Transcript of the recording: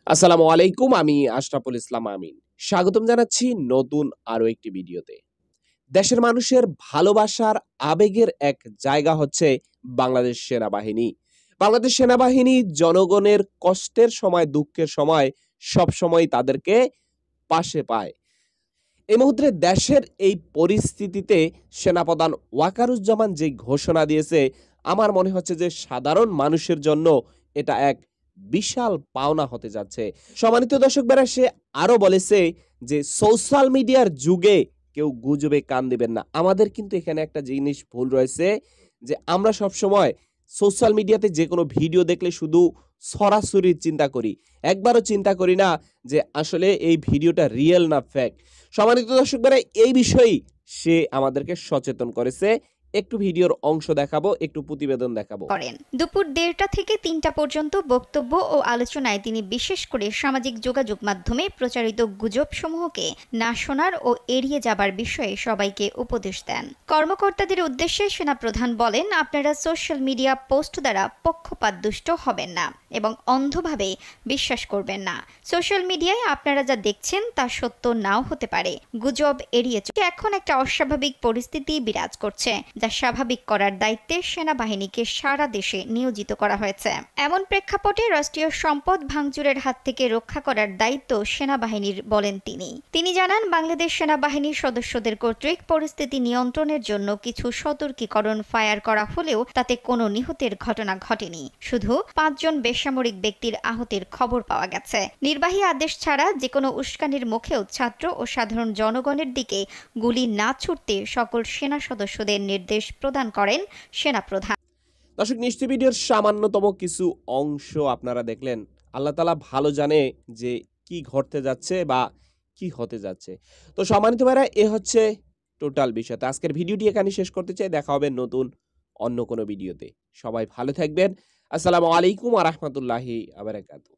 আসসালামু আলাইকুম। আমি আশরাফুল ইসলাম আমিন। স্বাগতম জানাচ্ছি নতুন আরো একটি ভিডিওতে। দেশের মানুষের ভালোবাসার আবেগের এক জায়গা হচ্ছে বাংলাদেশ সেনাবাহিনী। বাংলাদেশ সেনাবাহিনী জনগণের কষ্টের সময়, দুঃখের সময় সবসময় তাদেরকে পাশে পায়। এই মুহূর্তে দেশের এই পরিস্থিতিতে সেনাপ্রধান ওয়াকারুজ্জামান যে ঘোষণা দিয়েছে, আমার মনে হচ্ছে যে সাধারণ মানুষের জন্য এটা এক বিশাল পাওনা হতে যাচ্ছে। সম্মানিত দর্শকরা, সে আরো বলেছে যে সোশ্যাল মিডিয়ার যুগে কেউ গুজবে কান দিবেন না। আমাদের কিন্তু এখানে একটা জিনিস ভুল রয়েছে যে আমরা সবসময় সোশ্যাল মিডিয়াতে যেকোনো ভিডিও দেখলে শুধু সরাসরি চিন্তা করি। একবারও চিন্তা করি না যে আসলে এই ভিডিওটা রিয়েল না ফেক। সম্মানিত দর্শকরা, এই বিষয়েই সে আমাদেরকে সচেতন করেছে। একটু ভিডিওর অংশ দেখাবো, একটু প্রতিবেদন দেখাবো। করেন। দুপুর ১:৩০ থেকে ৩টা পর্যন্ত বক্তব্য ও আলোচনায় তিনি বিশেষ করে সামাজিক যোগাযোগ মাধ্যমে প্রচারিত গুজবসমূহকে না শোনার ও এড়িয়ে যাবার বিষয়ে সবাইকে উপদেশ দেন। কর্মকর্তাদের উদ্দেশ্যে সেনাপ্রধান বলেন, আপনারা সোশ্যাল মিডিয়া পোস্ট দ্বারা পক্ষপাতদুষ্ট হবেন না এবং অন্ধভাবে বিশ্বাস করবেন না। সোশ্যাল মিডিয়ায় আপনারা যা দেখছেন তা সত্য নাও হতে পারে। গুজব এড়িয়ে এখন একটা অস্বাভাবিক পরিস্থিতি বিরাজ করছে, যা স্বাভাবিক করার দায়িত্বে সেনাবাহিনীকে সারা দেশে নিয়োজিত করা হয়েছে। এমন প্রেক্ষাপটে রাষ্ট্রীয় সম্পদ ভাঙচুরের হাত থেকে রক্ষা করার দায়িত্ব সেনাবাহিনীর বলেন তিনি জানান, বাংলাদেশ সেনাবাহিনীর সদস্যদের কর্তৃক পরিস্থিতি নিয়ন্ত্রণের জন্য কিছু সতর্কীকরণ ফায়ার করা হলেও তাতে কোনো নিহতের ঘটনা ঘটেনি। শুধু ৫ জন বেসামরিক ব্যক্তির আহতের খবর পাওয়া গেছে। নির্বাহী আদেশ ছাড়া যে কোনো উস্কানির মুখেও ছাত্র ও সাধারণ জনগণের দিকে গুলি না ছুটতে সকল সেনা সদস্যদের নির্দেশ প্রদান করেন সেনাপ্রধান। দর্শক, নিশ্চয়ই ভিডিওর সামান্যতম কিছু অংশ আপনারা দেখলেন। আল্লাহ তাআলা ভালো জানে যে কি ঘটতে যাচ্ছে বা কি হতে যাচ্ছে। তো সম্মানিত ভাইরা, এ হচ্ছে টোটাল বিষয়। তো আজকের ভিডিওটি এখানে শেষ করতে চাই। দেখা হবে নতুন অন্য কোনো ভিডিওতে। সবাই ভালো থাকবেন। আসসালামু আলাইকুম ওয়া রাহমাতুল্লাহি ওয়া বারাকাতুহু।